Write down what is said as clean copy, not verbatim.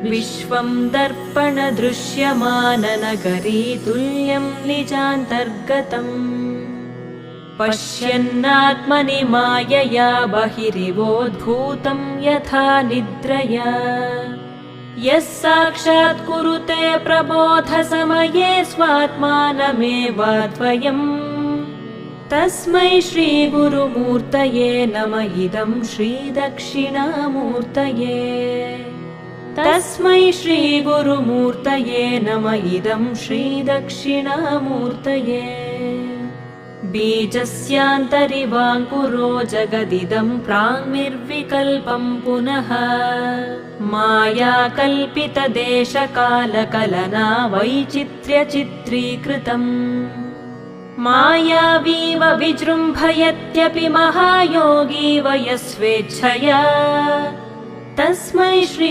विश्वं दर्पणदृश्यमाननगरी तुल्यं निजान्तर्गतम् पश्यन्नात्मनि मायया बहिरिवोद्भूतं यथा निद्रया यः साक्षात् कुरुते प्रबोधसमये स्वात्मानमेवाद्वयम् तस्मै श्रीगुरुमूर्तये नम इदं श्रीदक्षिणामूर्तये तस्मै श्रीगुरुमूर्तये नम इदं श्रीदक्षिणामूर्तये बीजस्यान्तरिवाङ्कुरो जगदिदं प्राङ्निर्विकल्पं पुनः मायाकल्पितदेशकालकलना वैचित्र्यचित्रीकृतम् मायावीव विजृम्भयत्यपि महायोगी वयस्वेच्छया तस्मै श्री